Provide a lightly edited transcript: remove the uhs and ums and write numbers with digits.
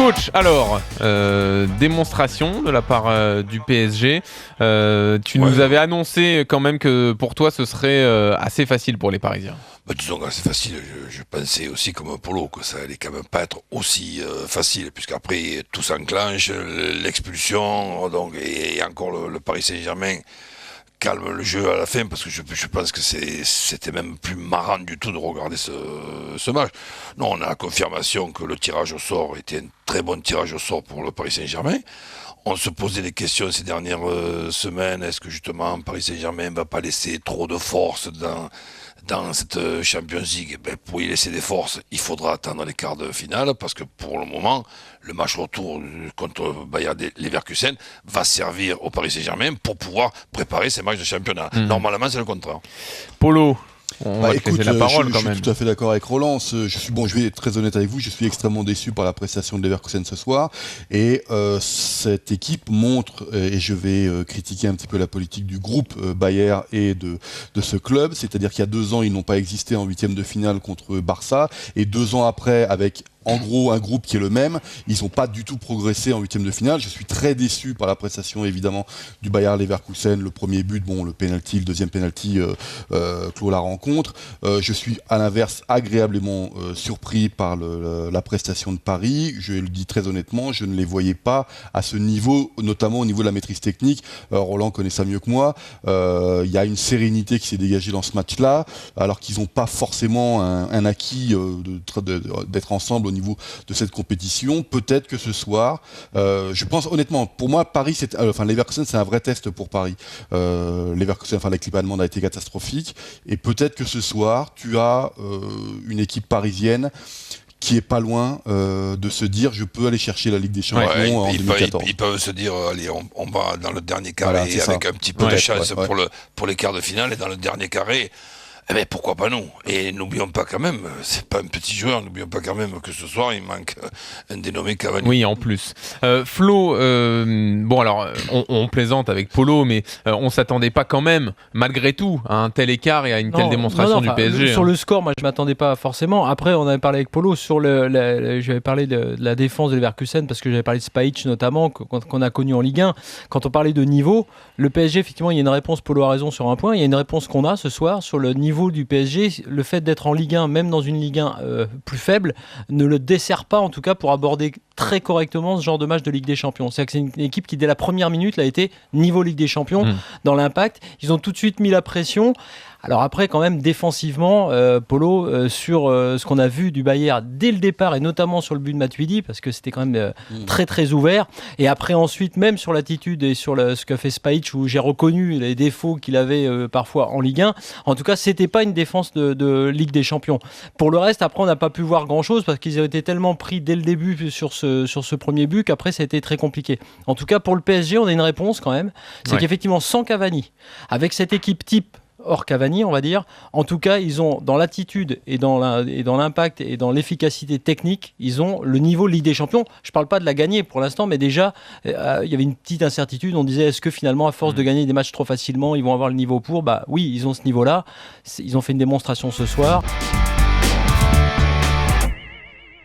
Coach, alors, démonstration de la part du PSG. Tu nous avais annoncé quand même que pour toi ce serait assez facile pour les Parisiens. Disons que c'est facile, je pensais aussi comme un Polo que ça allait quand même pas être aussi facile, puisqu'après tout s'enclenche, l'expulsion, donc, et encore le Paris Saint-Germain calme le jeu à la fin, parce que je pense que c'était même plus marrant du tout de regarder ce match. Non, on a la confirmation que le tirage au sort était un très bon tirage au sort pour le Paris Saint-Germain. On se posait des questions ces dernières semaines, est-ce que justement Paris Saint-Germain ne va pas laisser trop de force dans cette Champions League? Pour y laisser des forces, il faudra attendre les quarts de finale, parce que pour le moment, le match retour contre Bayer Leverkusen va servir au Paris Saint-Germain pour pouvoir préparer ces matchs de championnat. Normalement, c'est le contraire. Polo, on va te laisser la parole quand même. Je suis tout à fait d'accord avec Roland. Je vais être très honnête avec vous, je suis extrêmement déçu par la prestation de Leverkusen ce soir. Et cette équipe montre, et je vais critiquer un petit peu la politique du groupe Bayer et de ce club, c'est-à-dire qu'il y a 2 ans, ils n'ont pas existé en 8e de finale contre Barça, et 2 ans après, avec en gros un groupe qui est le même, ils n'ont pas du tout progressé en 8e de finale. Je suis très déçu par la prestation évidemment du Bayer Leverkusen. Le premier but, le penalty, le deuxième penalty clôt la rencontre. Je suis à l'inverse agréablement surpris par la prestation de Paris. Je le dis très honnêtement, je ne les voyais pas à ce niveau, notamment au niveau de la maîtrise technique. Roland connaît ça mieux que moi. Il y a une sérénité qui s'est dégagée dans ce match-là, alors qu'ils n'ont pas forcément un acquis d'être ensemble au niveau de cette compétition. Peut-être que ce soir, je pense honnêtement, pour moi, Paris, Leverkusen, c'est un vrai test pour Paris. Leverkusen, l'équipe allemande a été catastrophique, et peut-être que ce soir, tu as une équipe parisienne qui est pas loin de se dire je peux aller chercher la Ligue des Champions en 2014. Ils peuvent se dire allez, on va dans le dernier carré avec un petit peu de chance pour les quarts de finale, et dans le dernier carré, pourquoi pas nous? Et n'oublions pas quand même, c'est pas un petit joueur, n'oublions pas quand même que ce soir il manque un dénommé Cavani. Oui, en plus. Flo, on plaisante avec Polo, mais on s'attendait pas quand même, malgré tout, à un tel écart et à une telle démonstration du PSG. Sur le score, moi je m'attendais pas forcément. Après, on avait parlé avec Polo sur j'avais parlé de la défense de Leverkusen, parce que j'avais parlé de Spajic notamment, qu'on a connu en Ligue 1. Quand on parlait de niveau, le PSG, effectivement, il y a une réponse, Polo a raison sur un point, il y a une réponse qu'on a ce soir sur le niveau du PSG. Le fait d'être en Ligue 1, même dans une Ligue 1 plus faible, ne le dessert pas en tout cas pour aborder très correctement ce genre de match de Ligue des Champions. C'est-à-dire que c'est une équipe qui dès la première minute a été niveau Ligue des Champions dans l'impact. Ils ont tout de suite mis la pression. Alors après, quand même, défensivement, Polo, sur ce qu'on a vu du Bayer dès le départ, et notamment sur le but de Matuidi, parce que c'était quand même très très ouvert, et après ensuite, même sur l'attitude et sur ce qu'a fait Spajic, où j'ai reconnu les défauts qu'il avait parfois en Ligue 1, en tout cas, c'était pas une défense de Ligue des Champions. Pour le reste, après, on n'a pas pu voir grand-chose, parce qu'ils ont été tellement pris dès le début sur ce premier but, qu'après, ça a été très compliqué. En tout cas, pour le PSG, on a une réponse quand même, c'est qu'effectivement, sans Cavani, avec cette équipe type hors Cavani, on va dire. En tout cas, ils ont, dans l'attitude et dans l'impact et dans l'efficacité technique, ils ont le niveau Ligue des Champions. Je ne parle pas de la gagner pour l'instant, mais déjà, il y avait une petite incertitude. On disait, est-ce que finalement, à force de gagner des matchs trop facilement, ils vont avoir le niveau pour ? Oui, ils ont ce niveau-là. Ils ont fait une démonstration ce soir.